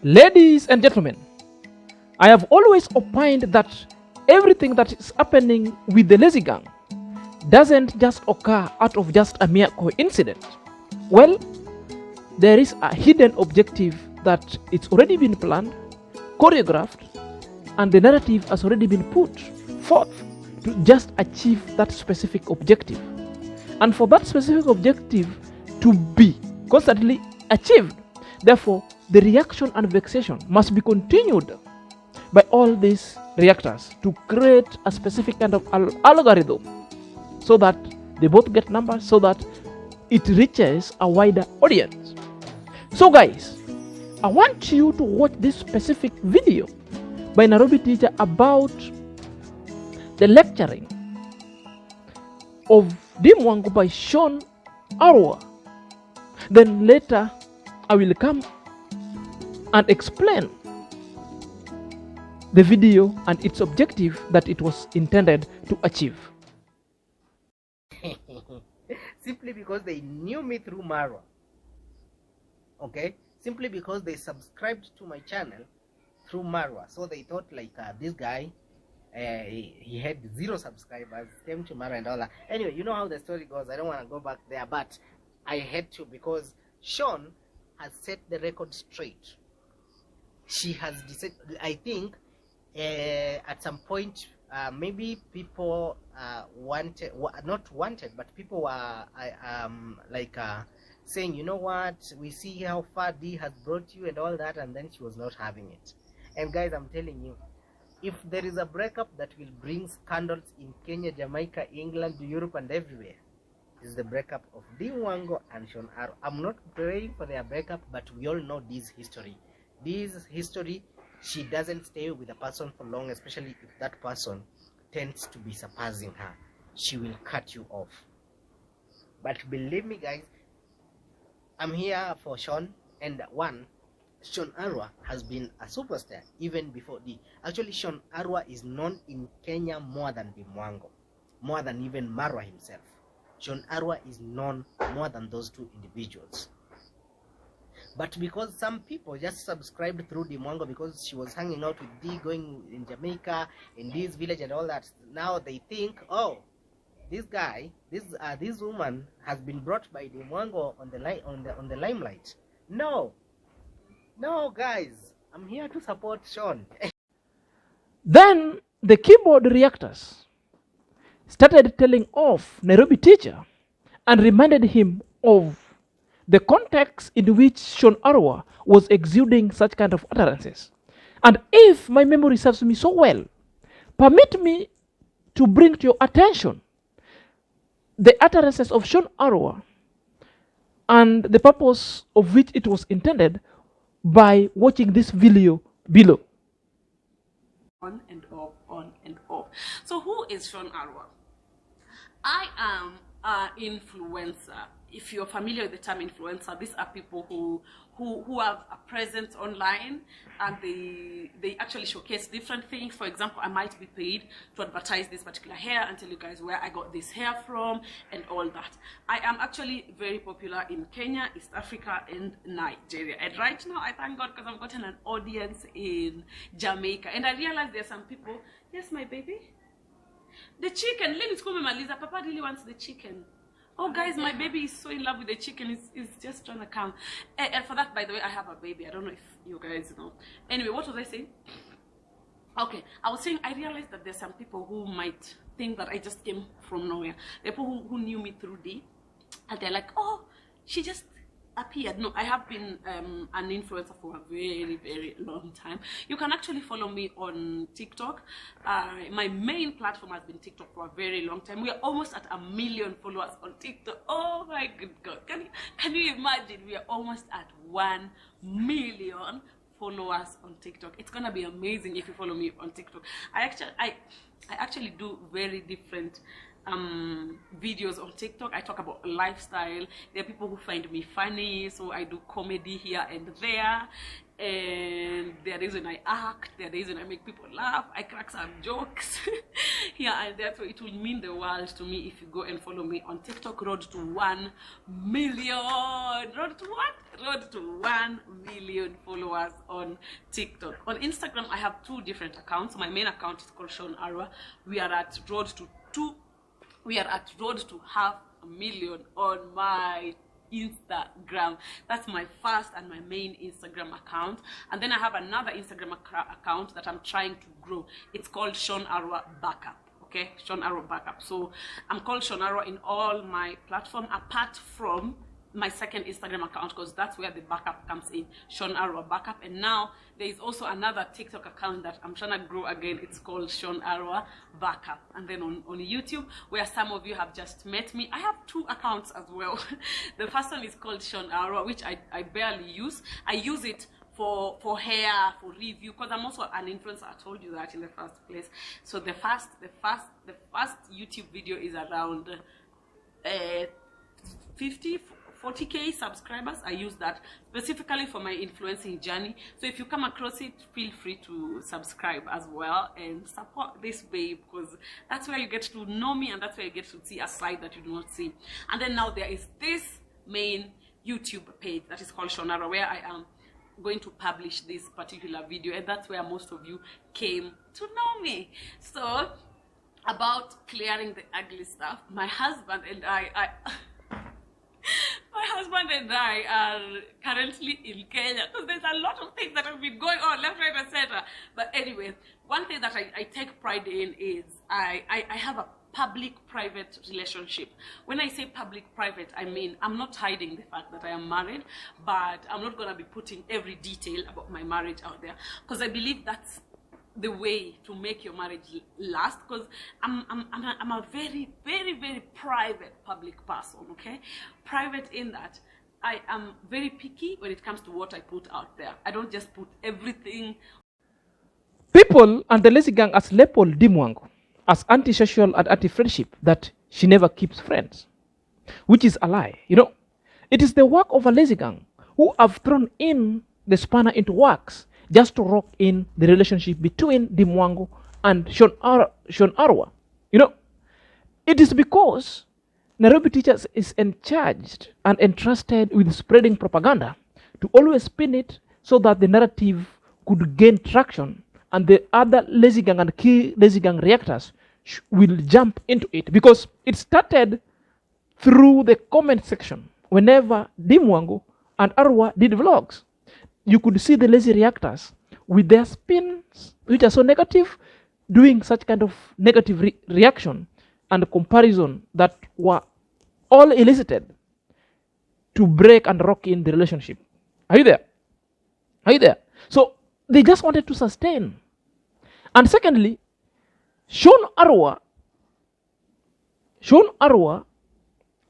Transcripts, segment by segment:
Ladies and gentlemen, I have always opined that everything that is happening with the lazy gang doesn't just occur out of just a mere coincidence. Well, there is a hidden objective that it's already been planned, choreographed, and the narrative has already been put forth to just achieve that specific objective. And for that specific objective to be constantly achieved, therefore, the reaction and vexation must be continued by all these reactors to create a specific kind of algorithm so that they both get numbers, so that it reaches a wider audience. So guys, I want you to watch this specific video by NairobiTeacher about the lecturing of Dee Mwango by ShornArwa. Then later I will come and explain the video and its objective that it was intended to achieve. Simply because they knew me through Marwa. Okay? Simply because they subscribed to my channel through Marwa. So they thought like this guy, he had 0 subscribers, came to Marwa and all that. Anyway, you know how the story goes. I don't want to go back there, but I had to because Sean has set the record straight. She has decided, I think, at some point, maybe people not wanted, but people were saying, you know what, we see how far Dee has brought you and all that, and then she was not having it. And guys, I'm telling you, if there is a breakup that will bring scandals in Kenya, Jamaica, England, Europe, and everywhere, this is the breakup of Dee Mwango and ShornArwa. I'm not praying for their breakup, but we all know Dee's history. Dee's history, she doesn't stay with a person for long, especially if that person tends to be surpassing her. She will cut you off. But believe me guys, I'm here for Sean, and ShornArwa has been a superstar even before Dee. Actually, ShornArwa is known in Kenya more than Dee Mwango, more than even Marwa himself. ShornArwa is known more than those two individuals. But because some people just subscribed through Dee Mwango because she was hanging out with Dee, going in Jamaica, in Dee's village and all that, now they think, oh, this guy, this woman has been brought by Dee Mwango on the limelight. No, guys, I'm here to support Sean. Then the keyboard reactors started telling off NairobiTeacher and reminded him of the context in which ShornArwa was exuding such kind of utterances. And if my memory serves me so well, permit me to bring to your attention the utterances of ShornArwa and the purpose of which it was intended by watching this video below. On and off, on and off. So who is ShornArwa? I am an influencer. If you're familiar with the term influencer, these are people who have a presence online, and they actually showcase different things. For example, I might be paid to advertise this particular hair and tell you guys where I got this hair from and all that. I am actually very popular in Kenya, East Africa, and Nigeria. And right now, I thank God because I've gotten an audience in Jamaica. And I realize there are some people, yes, my baby, the chicken, let me call me Maliza, Papa really wants the chicken. Oh guys, my baby is so in love with the chicken, he's just trying to come. And for that, by the way, I have a baby. I don't know if you guys know. Anyway, what was I saying? Okay, I was saying I realized that there's some people who might think that I just came from nowhere. The people who knew me through Dee, and they're like, oh, she just appeared. No, I have been an influencer for a very, very long time. You can actually follow me on TikTok. My main platform has been TikTok for a very long time. We are almost at 1 million followers on TikTok. Oh my good God, can you imagine? We are almost at 1 million followers on TikTok. It's gonna be amazing if you follow me on TikTok. I actually do very different videos on TikTok. I talk about lifestyle. There are people who find me funny, so I do comedy here and there. and there are days when I act, there are days when I make people laugh, I crack some jokes. Yeah, and that's why it will mean the world to me if you go and follow me on TikTok. Road to 1 million. Road to what? Road to 1 million followers on TikTok. On Instagram, I have 2 different accounts. My main account is called ShornArwa. We are at road to 500,000 on my Instagram. That's my first and my main Instagram account. And then I have another Instagram account that I'm trying to grow. It's called ShornArwa Backup. Okay, ShornArwa Backup. So I'm called ShornArwa in all my platform, apart from my second Instagram account, because that's where the backup comes in, ShornArwa Backup. And now there is also another TikTok account that I'm trying to grow again. It's called ShornArwa Backup. And then on YouTube, where some of you have just met me, I have 2 accounts as well. The first one is called ShornArwa, which I barely use. I use it for hair, for review, because I'm also an influencer. I told you that in the first place. So the first YouTube video is around 40k subscribers. I use that specifically for my influencing journey. So if you come across it, feel free to subscribe as well and support this babe, because that's where you get to know me and that's where you get to see a side that you do not see. And then now there is this main YouTube page that is called ShornArwa, where I am going to publish this particular video, and that's where most of you came to know me. So about clearing the ugly stuff, my husband and I are currently in Kenya, because there's a lot of things that have been going on left, right, etc. But anyway, one thing that I take pride in is I have a public-private relationship. When I say public-private, I mean I'm not hiding the fact that I am married, but I'm not going to be putting every detail about my marriage out there, because I believe that's the way to make your marriage last, because I'm a very, very, very private public person, okay? Private in that I am very picky when it comes to what I put out there. I don't just put everything. People and the lazy gang has labeled Dee Mwango as anti-social and anti-friendship, that she never keeps friends, which is a lie. You know, it is the work of a lazy gang who have thrown in the spanner into works just to rock in the relationship between Dee Mwango and ShornArwa. You know, it is because NairobiTeacher is charged and entrusted with spreading propaganda to always spin it so that the narrative could gain traction, and the other lazy gang and key lazy gang reactors will jump into it, because it started through the comment section. Whenever Dee Mwango and Arwa did vlogs, you could see the lazy reactors with their spins, which are so negative, doing such kind of negative reaction and comparison that were all elicited to break and rock in the relationship. Are you there? Are you there? So they just wanted to sustain. And secondly, ShornArwa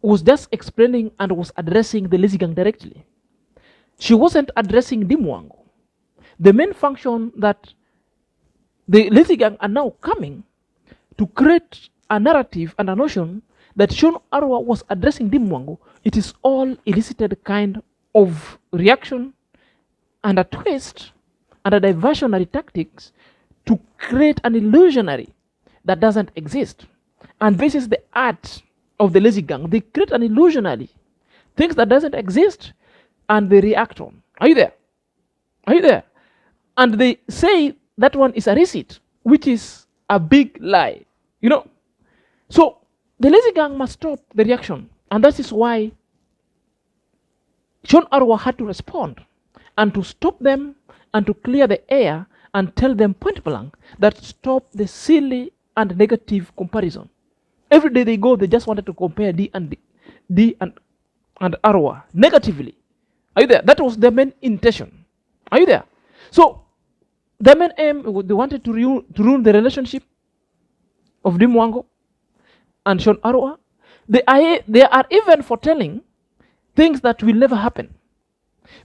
was just explaining and was addressing the lazy gang directly. She wasn't addressing Dee Mwango. The main function that the lazy gang are now coming to create a narrative and a notion that ShornArwa was addressing Dee Mwango, it is all elicited kind of reaction and a twist and a diversionary tactics to create an illusionary that doesn't exist. And this is the art of the lazy gang. They create an illusionary, things that doesn't exist, and they react on. Are you there? Are you there? And they say that one is a receipt, which is a big lie. You know? So the lazy gang must stop the reaction. And that is why ShornArwa had to respond and to stop them and to clear the air and tell them point blank that stop the silly and negative comparison. Every day they go, they just wanted to compare Dee and Arwa negatively. Are you there? That was their main intention. Are you there? So their main aim, they wanted to ruin the relationship of Dee Mwango and ShornArwa. They are even foretelling things that will never happen,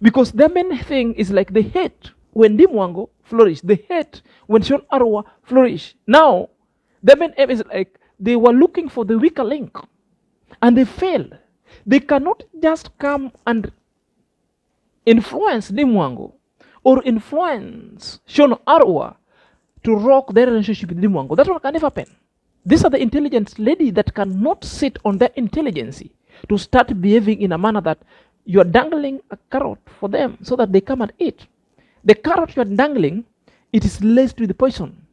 because their main thing is like they hate when Dee Mwango flourish, they hate when ShornArwa flourish. Now their main aim is like they were looking for the weaker link and they failed. They cannot just come and influence Dee Mwango or influence ShornArwa to rock their relationship with Dee Mwango. That one can never happen. These are the intelligent lady that cannot sit on their intelligence to start behaving in a manner that you are dangling a carrot for them so that they come and eat. The carrot you are dangling, it is laced with poison.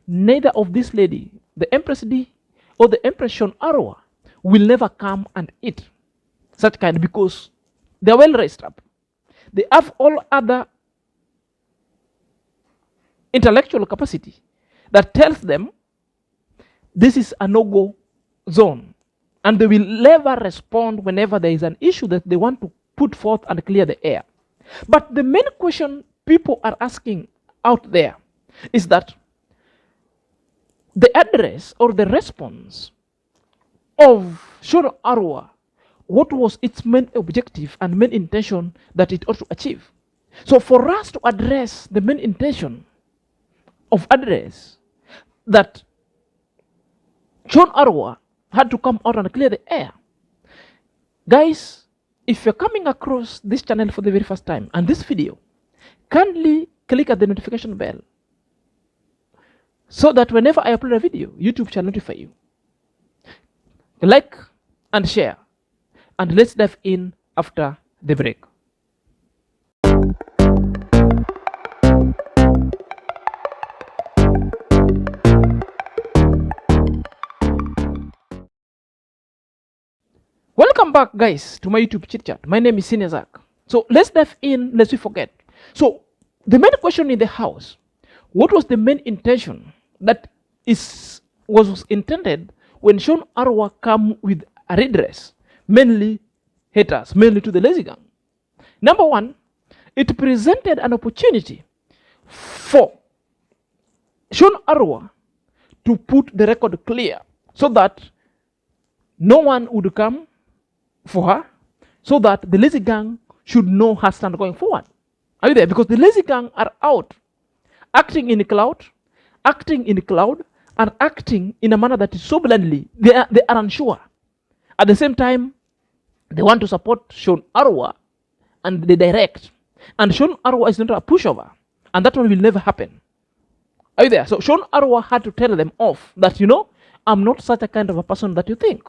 Neither of this lady, the Empress D or the Empress ShornArwa, will never come and eat such kind, because they are well raised up. They have all other intellectual capacity that tells them this is a no-go zone, and they will never respond whenever there is an issue that they want to put forth and clear the air. But the main question people are asking out there is that the address or the response of ShornArwa, what was its main objective and main intention that it ought to achieve? So for us to address the main intention of address that ShornArwa had to come out and clear the air. Guys, if you're coming across this channel for the very first time and this video, kindly click at the notification bell so that whenever I upload a video, YouTube shall notify you. Like and share, and let's dive in after the break. Welcome back, guys, to my YouTube chit chat. My name is Sinezak. So let's dive in, lest we forget. So the main question in the house, what was the main intention that was intended when ShornArwa come with a redress, mainly haters, mainly to the lazy gang? Number one, it presented an opportunity for ShornArwa to put the record clear so that no one would come for her, so that the lazy gang should know her stand going forward. Are you there? Because the lazy gang are out acting in the cloud, and acting in a manner that is so blindly, they are unsure. At the same time, they want to support ShornArwa and they direct. And ShornArwa is not a pushover, and that one will never happen. Are you there? So ShornArwa had to tell them off that, I'm not such a kind of a person that you think.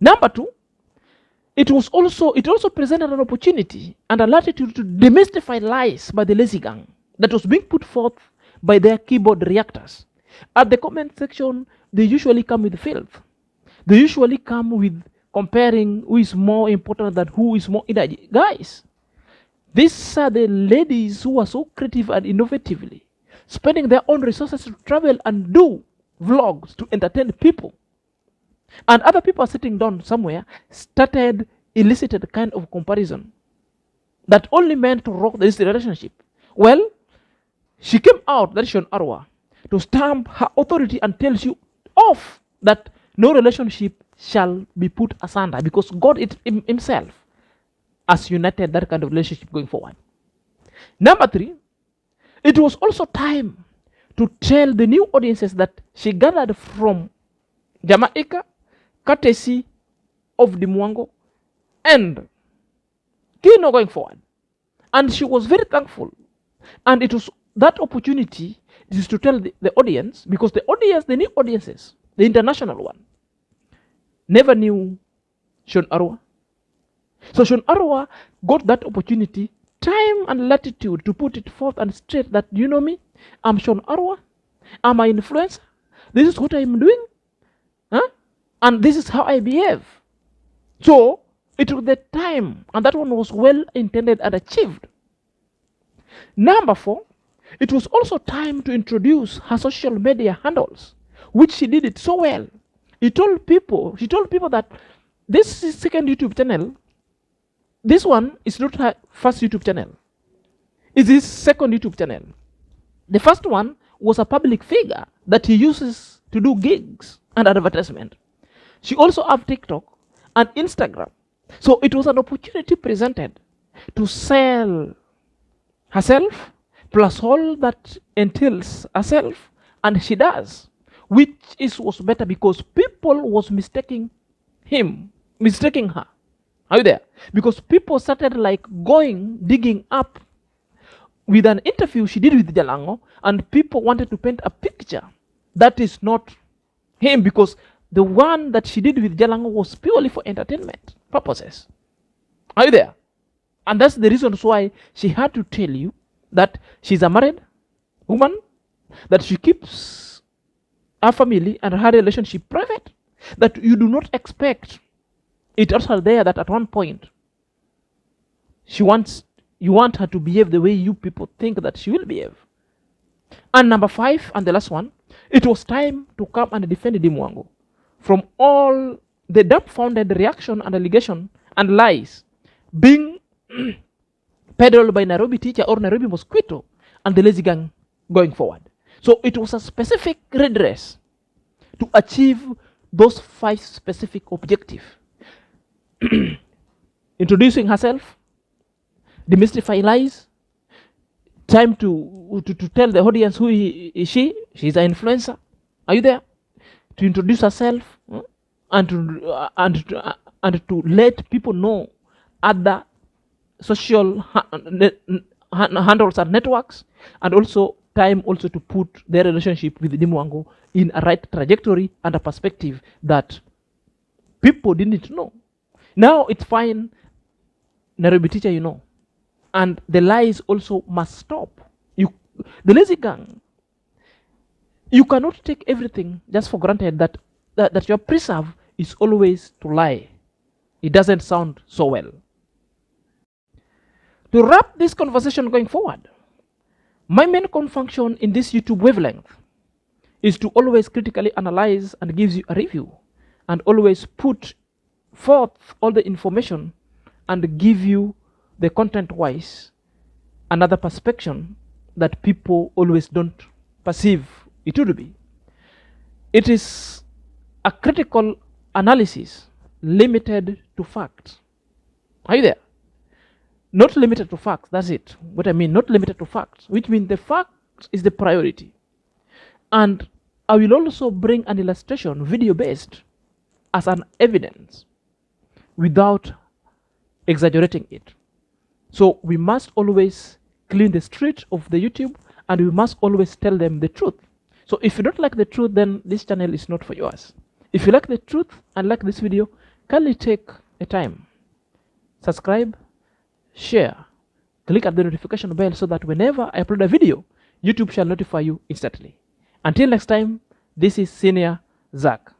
Number two, it also presented an opportunity and a latitude to demystify lies by the lazy gang that was being put forth by their keyboard reactors. At the comment section, they usually come with filth. They usually come with comparing who is more important than who is more energy. Guys, these are the ladies who are so creative and innovatively spending their own resources to travel and do vlogs to entertain people. And other people are sitting down somewhere, started elicited kind of comparison that only meant to rock this relationship. Well, she came out, that is ShornArwa, to stamp her authority and tells you off that no relationship shall be put asunder, because God himself has united that kind of relationship going forward. Number three, it was also time to tell the new audiences that she gathered from Jamaica, courtesy of Dee Mwango and Kino going forward. And she was very thankful. And it was that opportunity is to tell the audience, because the audience, the new audiences, the international one, never knew ShornArwa. So ShornArwa got that opportunity, time and latitude to put it forth and straight that, you know me, I'm ShornArwa, I'm an influencer, this is what I'm doing, and this is how I behave. So it took the time, and that one was well intended and achieved. Number four, it was also time to introduce her social media handles, which she did it so well. She told people that this is second YouTube channel. This one is not her first YouTube channel. It's his second YouTube channel. The first one was a public figure that he uses to do gigs and advertisement. She also have TikTok and Instagram. So it was an opportunity presented to sell herself plus all that entails herself, and she does, which was better because people was mistaking her. Are you there? Because people started digging up with an interview she did with Jalango, and people wanted to paint a picture that is not him, because the one that she did with Jalango was purely for entertainment purposes. Are you there? And that's the reason why she had to tell you that she's a married woman, that she keeps her family and her relationship private, that you do not expect it also there that at one point you want her to behave the way you people think that she will behave. And number 5, and the last one, it was time to come and defend Dee Mwango from all the dumbfounded reaction and allegation and lies being peddled by NairobiTeacher or Nairobi Mosquito and the lazy gang going forward. So it was a specific redress to achieve those 5 specific objectives. Introducing herself, demystify lies, time to tell the audience who is she. She's an influencer. Are you there? To introduce herself, and to let people know other social handles and networks, and also time also to put their relationship with Dee Mwango in a right trajectory and a perspective that people didn't know. Now it's fine, NairobiTeacher, you know. And the lies also must stop. The lazy gang, you cannot take everything just for granted that your preserve is always to lie. It doesn't sound so well. To wrap this conversation going forward, my main function in this YouTube wavelength is to always critically analyze and give you a review, and always put forth all the information and give you the content-wise another perspective that people always don't perceive it would be. It is a critical analysis limited to facts. Are you there? Not limited to facts, that's it. What I mean, not limited to facts, which means the fact is the priority. And I will also bring an illustration, video-based, as an evidence without exaggerating it. So we must always clean the street of the YouTube, and we must always tell them the truth. So if you don't like the truth, then this channel is not for yours. If you like the truth and like this video, kindly take a time, subscribe, share, click at the notification bell so that whenever I upload a video, YouTube shall notify you instantly. Until next time, this is Senior Zach.